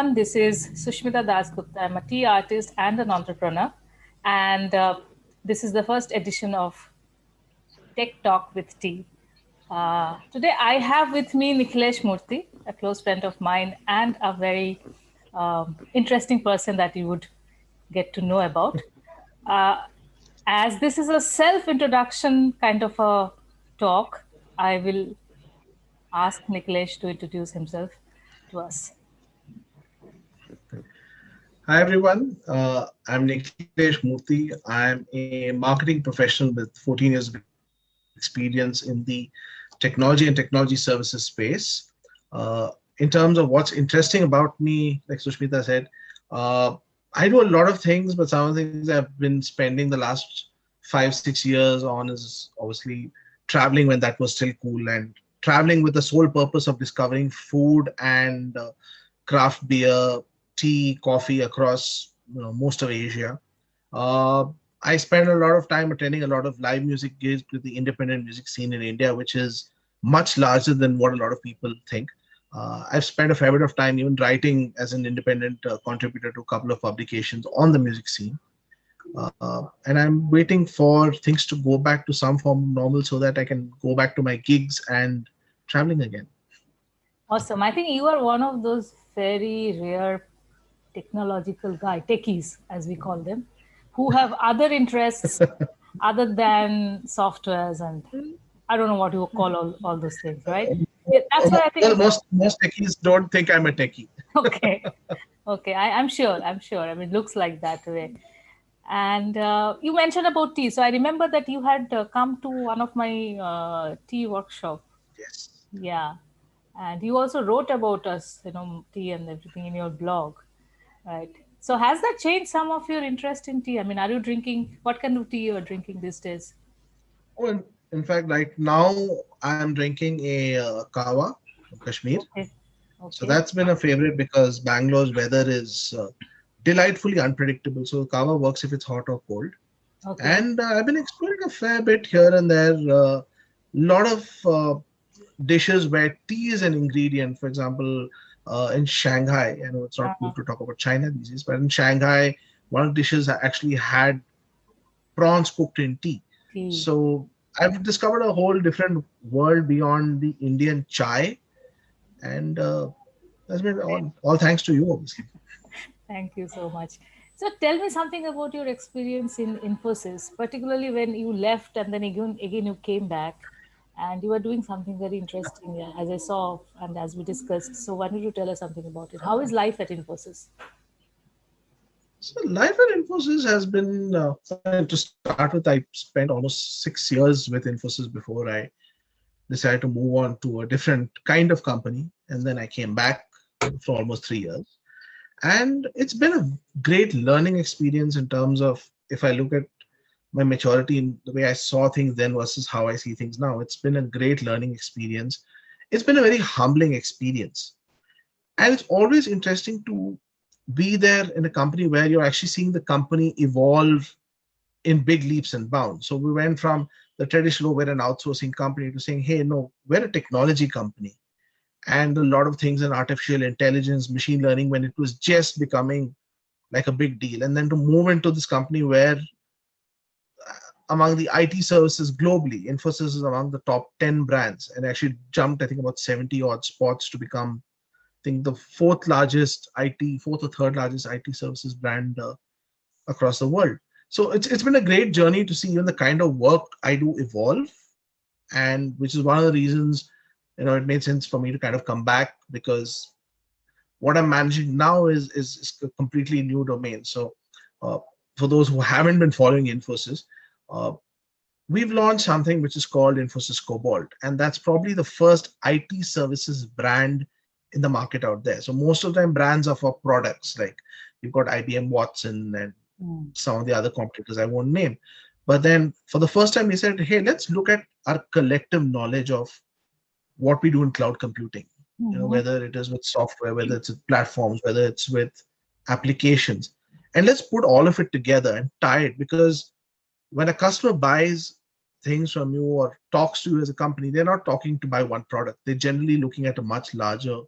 everyone. This is Sushmita Dasgupta. I'm a tea artist and an entrepreneur. And this is the first edition of Tech Talk with Tea. Today, I have with me Nikhilesh Murthy, a close friend of mine and a very interesting person that you would get to know about. Uh, as this is a self introduction kind of a talk, I will ask Nikhilesh to introduce himself to us. Hi everyone, I'm Nikhilesh Murthy. I'm a marketing professional with 14 years of experience in the technology and technology services space. In terms of what's interesting about me, like Sushmita said, uh, I do a lot of things, but some of the things I've been spending the last 5, 6 years on is obviously traveling when that was still cool, and traveling with the sole purpose of discovering food and craft beer, tea, coffee across most of Asia. Uh, I spend a lot of time attending a lot of live music gigs with the independent music scene in India, which is much larger than what a lot of people think. I've spent a fair bit of time even writing as an independent contributor to a couple of publications on the music scene. And I'm waiting for things to go back to some form of normal so that I can go back to my gigs and traveling again. Awesome. I think you are one of those very rare technological techies, as we call them, who have other interests other than softwares and I don't know what you call all those things, right? Yeah, that's why I think Well, most techies don't think I'm a techie. okay, okay. I'm sure. I'm sure. I mean, looks like that way. And you mentioned about tea, so I remember that you had come to one of my tea workshop. Yes. Yeah, and you also wrote about us, tea and everything in your blog, right? So has that changed some of your interest in tea? I mean, are you drinking, what kind of tea you are drinking these days? Oh, in fact, right now I'm drinking a kawa from Kashmir. Okay, So okay, that's been a favorite because Bangalore's weather is delightfully unpredictable. So kawa works if it's hot or cold. okay. And I've been exploring a fair bit here and there. A lot of dishes where tea is an ingredient. For example, in Shanghai, I know it's not cool Uh, to talk about China these days, but in Shanghai, one of the dishes actually had prawns cooked in tea. tea. So I've discovered a whole different world beyond the Indian chai, and that's been all thanks to you, obviously. Thank you so much. So tell me something about your experience in Infosys, particularly when you left and then again you came back and you were doing something very interesting, yeah, as I saw and as we discussed. So why don't you tell us something about it? How is life at Infosys? So life at Infosys has been, to start with, I spent almost 6 years with Infosys before I decided to move on to a different kind of company, and then I came back for almost 3 years. And it's been a great learning experience in terms of, if I look at my maturity in the way I saw things then versus how I see things now, it's been a great learning experience. It's been a very humbling experience. And it's always interesting to be there in a company where you're actually seeing the company evolve in big leaps and bounds. So we went from the traditional, we're an outsourcing company, to saying, hey, no, we're a technology company. And a lot of things in artificial intelligence, machine learning, when it was just becoming like a big deal. And then to move into this company where among the IT services globally, Infosys is among the top 10 brands and actually jumped, I think, about 70 odd spots to become, I think, the fourth or third largest IT services brand across the world. So it's been a great journey to see even the kind of work I do evolve, and which is one of the reasons it made sense for me to kind of come back, because what I'm managing now is a completely new domain. So uh, for those who haven't been following Infosys, uh, we've launched something which is called Infosys Cobalt, and that's probably the first IT services brand in the market out there. So most of the time brands are for products, like you've got IBM Watson and Mm. some of the other competitors I won't name. But then for the first time, we said, hey, let's look at our collective knowledge of what we do in cloud computing. Mhm. Whether it is with software, whether it's with platforms, whether it's with applications, and let's put all of it together and tie it. Because when a customer buys things from you or talks to you as a company, they're not talking to buy one product. They're generally looking at a much larger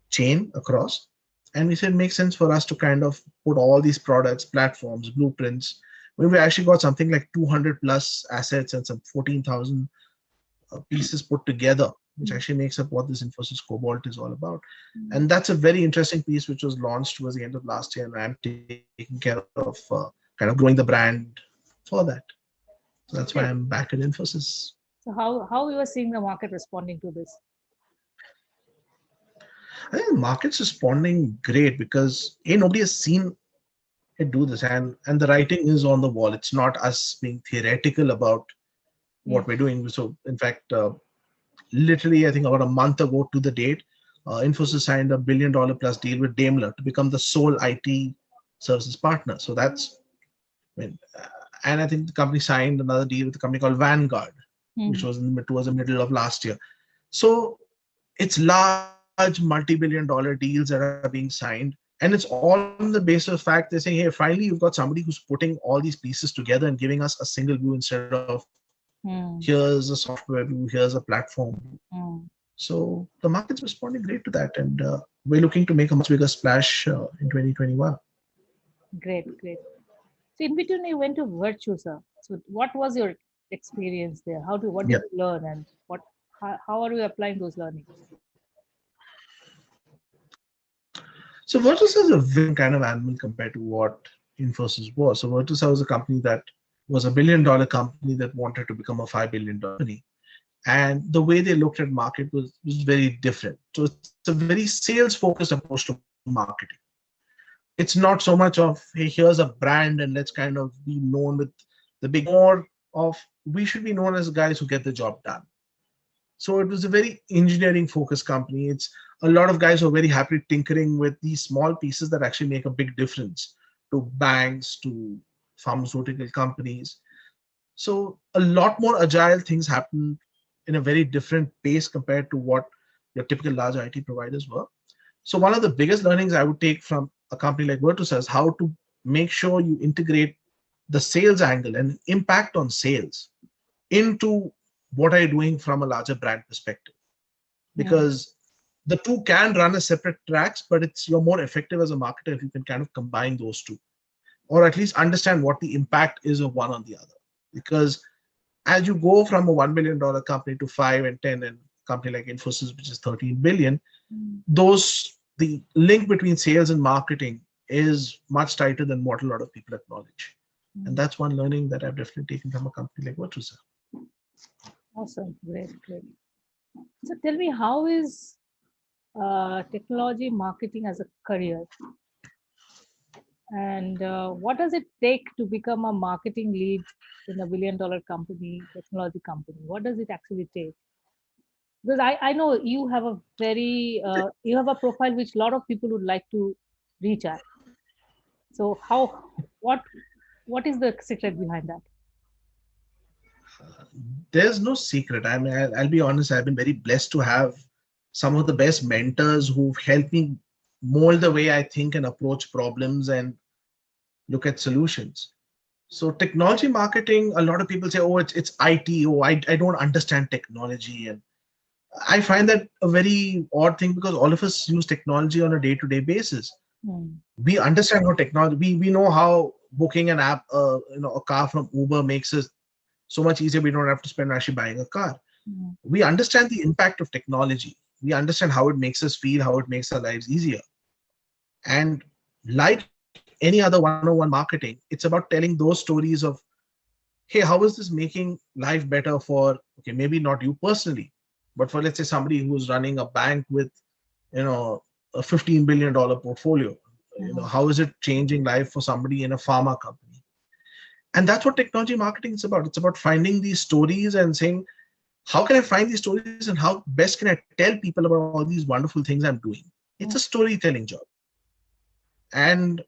chain across. And we said it makes sense for us to kind of put all these products, platforms, blueprints. We actually got something like 200 plus assets and some 14,000 pieces put together, which actually makes up what this Infosys Cobalt is all about. And that's a very interesting piece which was launched towards the end of last year, and I'm taking care of kind of growing the brand for that. So that's why I'm back at Infosys. So how you are seeing the market responding to this? I think the market's responding great because nobody has seen it do this, and the writing is on the wall. It's not us being theoretical about what we're doing. So in fact, literally, I think about a month ago to the date, Infosys signed a $1 billion plus deal with Daimler to become the sole IT services partner. So that's, and I think the company signed another deal with a company called Vanguard, which was towards the middle of last year. So it's large multi-billion dollar deals that are being signed. And it's all on the basis of the fact they're saying, hey, finally, you've got somebody who's putting all these pieces together and giving us a single view instead of here's a software view, here's a platform. So the market's responding great to that. And we're looking to make a much bigger splash in 2021. Great. So in between you went to Virtusa. So what was your experience there? What did you learn, and how are you applying those learnings? So Virtusa is a very kind of animal compared to what Infosys was. So Virtusa was a company that was $1 billion company that wanted to become a $5 billion company. And the way they looked at market was very different. So it's a very sales-focused approach to marketing. It's not so much of, hey, here's a brand and let's kind of be known with the big, more of we should be known as guys who get the job done. So it was a very engineering-focused company. It's a lot of guys who are very happy tinkering with these small pieces that actually make a big difference to banks, to pharmaceutical companies. So a lot more agile things happen in a very different pace compared to what your typical large IT providers were. So one of the biggest learnings I would take from a company like Virtusa is how to make sure you integrate the sales angle and impact on sales into what are you doing from a larger brand perspective. Because the two can run as separate tracks, but you're more effective as a marketer if you can kind of combine those two, or at least understand what the impact is of one on the other. Because as you go from a $1 billion company to 5 and 10, and a company like Infosys, which is 13 billion, the link between sales and marketing is much tighter than what a lot of people acknowledge. And that's one learning that I've definitely taken from a company like Virtusa. Awesome, great. So tell me, how is technology marketing as a career? And what does it take to become a marketing lead in a $1 billion company, technology company? What does it actually take? Because I know you have a you have a profile which a lot of people would like to reach at. So what is the secret behind that? There's no secret. I mean, I'll be honest, I've been very blessed to have some of the best mentors who've helped me mold the way I think and approach problems and look at solutions. So technology marketing, a lot of people say, oh, it's IT. Oh, I don't understand technology. And I find that a very odd thing because all of us use technology on a day-to-day basis. We understand how technology, we know how booking an app, a car from Uber makes us so much easier. We don't have to spend actually buying a car. We understand the impact of technology. We understand how it makes us feel, how it makes our lives easier. And like any other one-on-one marketing, it's about telling those stories of, hey, how is this making life better for, okay, maybe not you personally, but for, let's say, somebody who's running a bank with, a $15 billion portfolio. How is it changing life for somebody in a pharma company? And that's what technology marketing is about. It's about finding these stories and saying, how can I find these stories and how best can I tell people about all these wonderful things I'm doing? It's a storytelling job. And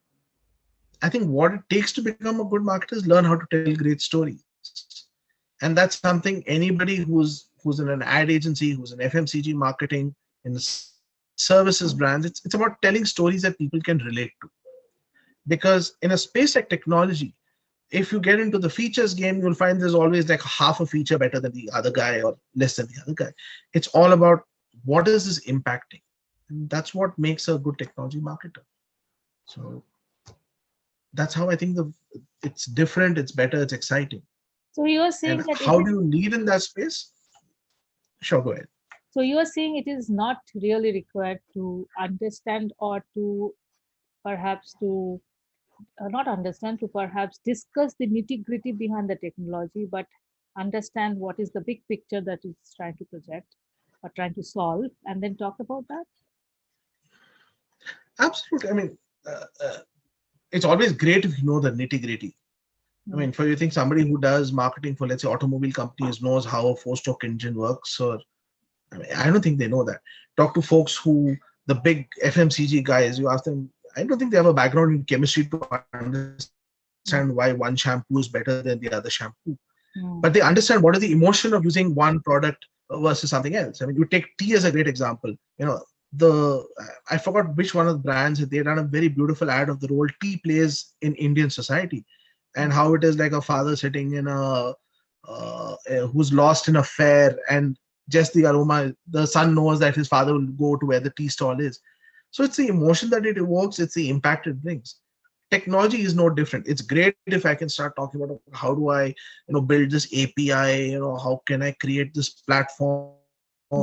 I think what it takes to become a good marketer is learn how to tell great stories. And that's something anybody who's in an ad agency, who's in FMCG marketing, in services brands, it's about telling stories that people can relate to. Because in a space like technology, if you get into the features game, you'll find there's always like half a feature better than the other guy or less than the other guy. It's all about what is this impacting? And that's what makes a good technology marketer. So that's how I think it's different, it's better, it's exciting. So you are saying And that it how is. do you lead in that space? Sure, go ahead. So you are saying it is not really required to understand or to perhaps to not understand, to perhaps discuss the nitty gritty behind the technology, but understand what is the big picture that it's trying to project or trying to solve, and then talk about that. Absolutely. I mean, it's always great if you know the nitty gritty. I Mm. mean, for you think somebody who does marketing for, let's say, automobile companies knows how a four-stroke engine works, or I mean, I don't think they know that. Talk to folks who, the big FMCG guys, you ask them, I don't think they have a background in chemistry to understand why one shampoo is better than the other shampoo. But they understand what is the emotion of using one product versus something else. I mean, you take tea as a great example. The I forgot which one of the brands, they done a very beautiful ad of the role tea plays in Indian society, and Mm. how it is like a father sitting in who's lost in a fair, and just the aroma, the son knows that his father will go to where the tea stall is. So it's the emotion that it evokes, it's the impact it brings. Technology is no different. It's great if I can start talking about how do I build this API, how can I create this platform,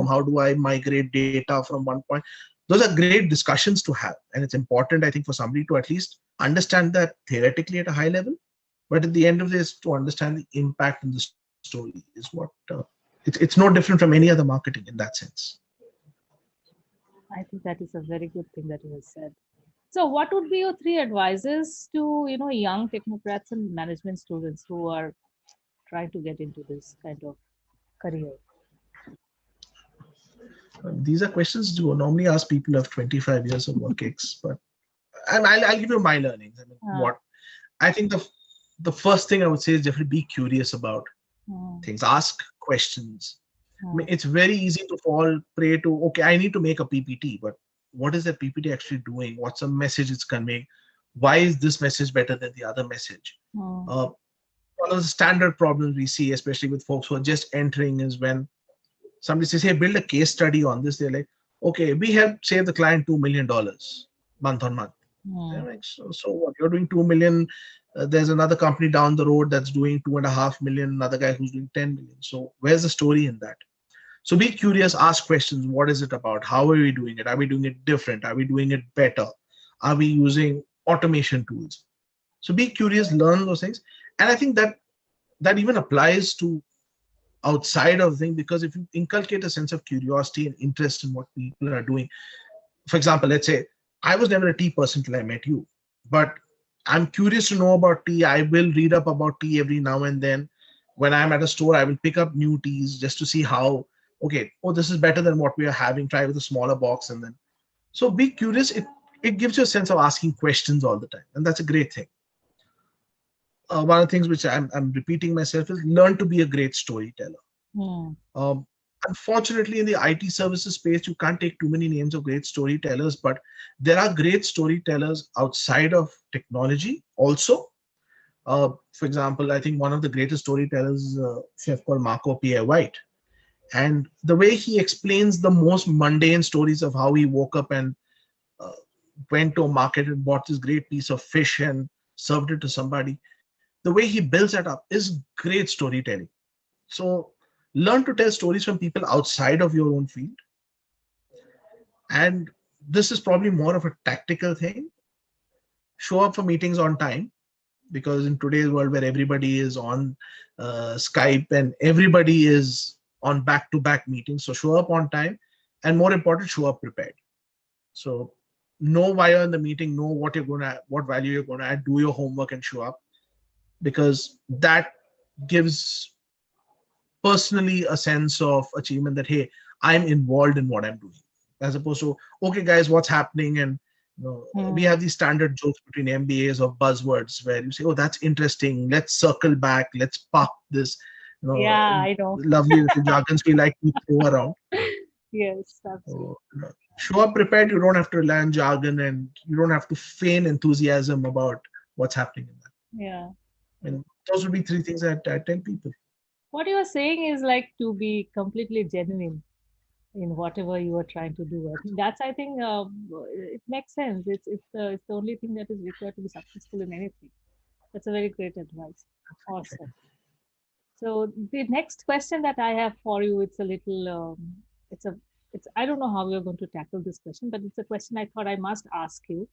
how do I migrate data from one point. Those are great discussions to have, and it's important, I think, for somebody to at least understand that theoretically at a high level. But at the end of this, to understand the impact in the story is what it's no different from any other marketing in that sense. I think that is a very good thing that you have said. So, what would be your three advices to young technocrats and management students who are trying to get into this kind of career? These are questions you normally ask people who have 25 years of work ex, but I'll give you my learnings. I mean, Uh, what I think the first thing I would say is definitely be curious about mm, things. Ask questions. I mean, mm, it's very easy to fall prey to, okay, I need to make a PPT, but what is that PPT actually doing? What's the message it's conveying? Why is this message better than the other message? mm, Uh, One of the standard problems we see, especially with folks who are just entering, is when somebody says, hey, build a case study on this. They're like, okay, we have saved the client $2 million month on month. mm, They're like, so what? You're doing 2 million. There's another company down the road that's doing 2.5 million. Another guy who's doing 10 million. So where's the story in that? So be curious, ask questions. What is it about? How are we doing it? Are we doing it different? Are we doing it better? Are we using automation tools? So be curious, learn those things. And I think that even applies to outside of the thing, because if you inculcate a sense of curiosity and interest in what people are doing, for example, let's say I was never a tea person till I met you, but I'm curious to know about tea. I will read up about tea every now and then. When I'm at a store, I will pick up new teas just to see how, okay, oh, this is better than what we are having. Try with a smaller box, and then so be curious. It gives you a sense of asking questions all the time, and that's a great thing. One of the things which I'm repeating myself is learn to be a great storyteller. mm, Um, Unfortunately, in the IT services space, you can't take too many names of great storytellers, but there are great storytellers outside of technology also. For example, I think one of the greatest storytellers is a chef called Marco Pierre White. And the way he explains the most mundane stories of how he woke up and uh, went to a market and bought this great piece of fish and served it to somebody, the way he builds that up is great storytelling. So learn to tell stories from people outside of your own field. And this is probably more of a tactical thing. Show up for meetings on time, because in today's world where everybody is on Skype and everybody is on back-to-back meetings, so show up on time, and more important, show up prepared. So know why you're in the meeting, know what value you're going to add, do your homework and show up, because that gives personally a sense of achievement that, hey, I'm involved in what I'm doing, as opposed to, okay guys, what's happening, and we mm. have these standard jokes between MBAs of buzzwords where you say, oh, that's interesting, let's circle back, let's park this, Yeah, I know. lovely little jargons we like to throw around. Yes, absolutely. So, show up prepared. You don't have to rely on jargon, and you don't have to feign enthusiasm about what's happening in that. Yeah. And those would be three things that I tell people. What you are saying is like to be completely genuine. in whatever you are trying to do. I think it makes sense. It's the only thing that is required to be successful in anything. That's a very great advice. Awesome. So the next question that I have for you, it's a little, it's a, it's I don't know how we are going to tackle this question, but it's a question I thought I must ask you.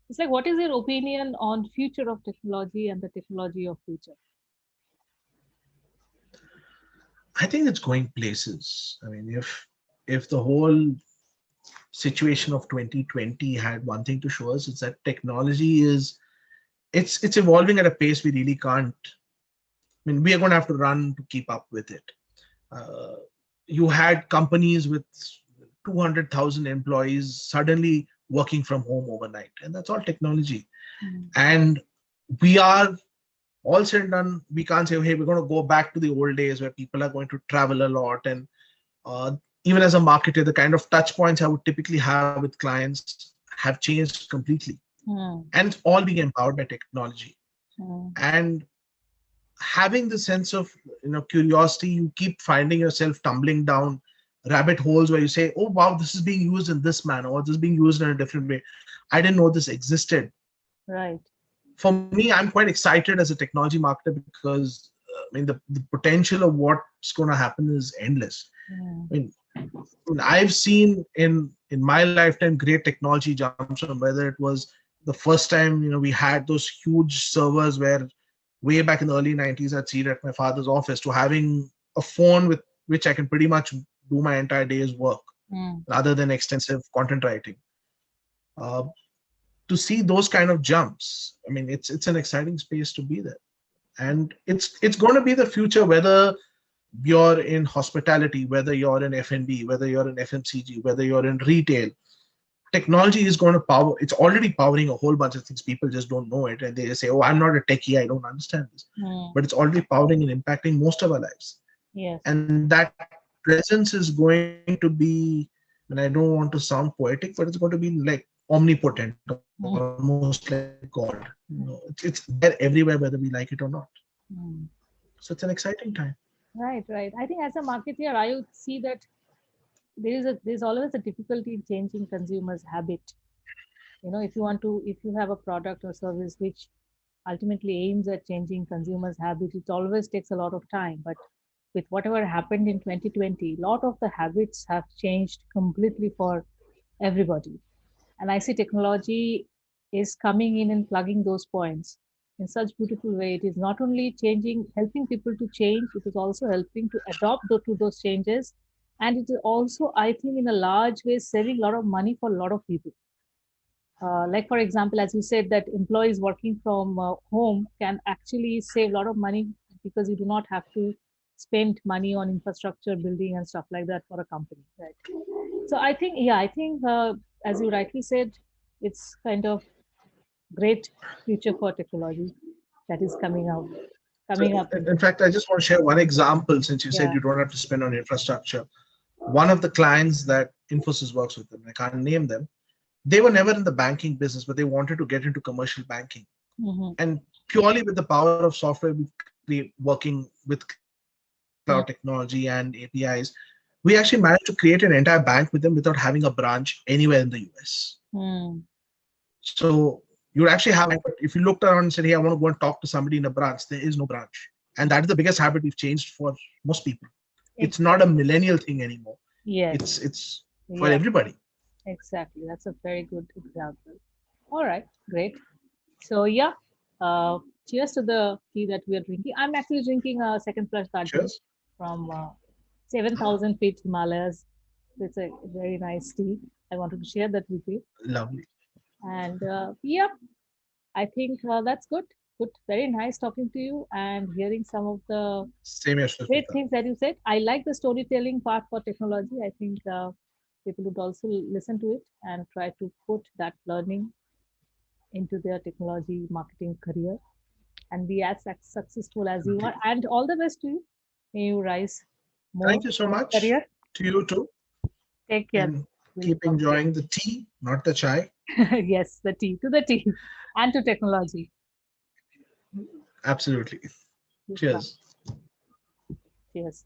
It's like, what is your opinion on future of technology and the technology of future? I think it's going places. I mean, if the whole situation of 2020 had one thing to show us, it's that technology is it's evolving at a pace we really can't. I mean, we are going to have to run to keep up with it. Uh, you had companies with 200,000 employees suddenly working from home overnight, and that's all technology. Mm. And we are all said and done. We can't say, hey, we're going to go back to the old days where people are going to travel a lot. And even as a marketer, the kind of touch points I would typically have with clients have changed completely. Mm. And it's all being empowered by technology. Mm. And having the sense of curiosity, you keep finding yourself tumbling down rabbit holes where you say, oh wow, this is being used in this manner, or this is being used in a different way. I didn't know this existed. Right. For me, I'm quite excited as a technology marketer because I mean the potential of what's going to happen is endless. Mm. I mean, I've seen in my lifetime great technology jumps from whether it was the first time we had those huge servers where way back in the early 90s I'd see it at my father's office, to having a phone with which I can pretty much do my entire day's work rather than extensive content writing. Uh, to see those kind of jumps, I mean, it's an exciting space to be there, and it's going to be the future. Whether you're in hospitality, whether you're in F&B, whether you're in FMCG, whether you're in retail, technology is going to power. It's already powering a whole bunch of things. People just don't know it, and they just say, "Oh, I'm not a techie. I don't understand this." But it's already powering and impacting most of our lives. Yes. And that presence is going to be, and I don't want to sound poetic, but it's going to be like omnipotent, almost like God. It's there everywhere, whether we like it or not. So it's an exciting time. Right. I think as a marketer, I would see that there's always a difficulty in changing consumers' habit. If you have a product or service which ultimately aims at changing consumers' habit, it always takes a lot of time. But with whatever happened in 2020, a lot of the habits have changed completely for everybody. And I see technology is coming in and plugging those points in such beautiful way. It is not only helping people to change, it is also helping to adopt to those changes. And it is also, I think, in a large way, saving a lot of money for a lot of people. Like, for example, as you said, that employees working from home can actually save a lot of money because you do not have to spend money on infrastructure building and stuff like that for a company, right? So I think as you rightly said, it's kind of great future for technology that is coming up. So, in fact, I just want to share one example. Since you said you don't have to spend on infrastructure, one of the clients that Infosys works with, and I can't name them, they were never in the banking business, but they wanted to get into commercial banking. And purely with the power of software, working with cloud technology and APIs, we actually managed to create an entire bank with them without having a branch anywhere in the US. So you would actually have, but if you looked around and said, hey, I want to go and talk to somebody in a branch, there is no branch. And that is the biggest habit we've changed for most people. It's not a millennial thing anymore. Yes. It's for everybody. Exactly. That's a very good example. All right, great. So cheers to the tea that we are drinking. I'm actually drinking a second flush Darjeeling from 7,000 feet Himalayas. It's a very nice tea. I wanted to share that with you. Lovely. And I think that's good. Good. Very nice talking to you and hearing some of the great things that you said. I like the storytelling part for technology. I think people would also listen to it and try to put that learning into their technology marketing career and be as successful as you are. And all the best to you. May you rise more. Thank you so much. Career. To you too. Take care. And keep enjoying the tea, not the chai. Yes, the tea, to the tea and to technology. Absolutely. Cheers. Cheers.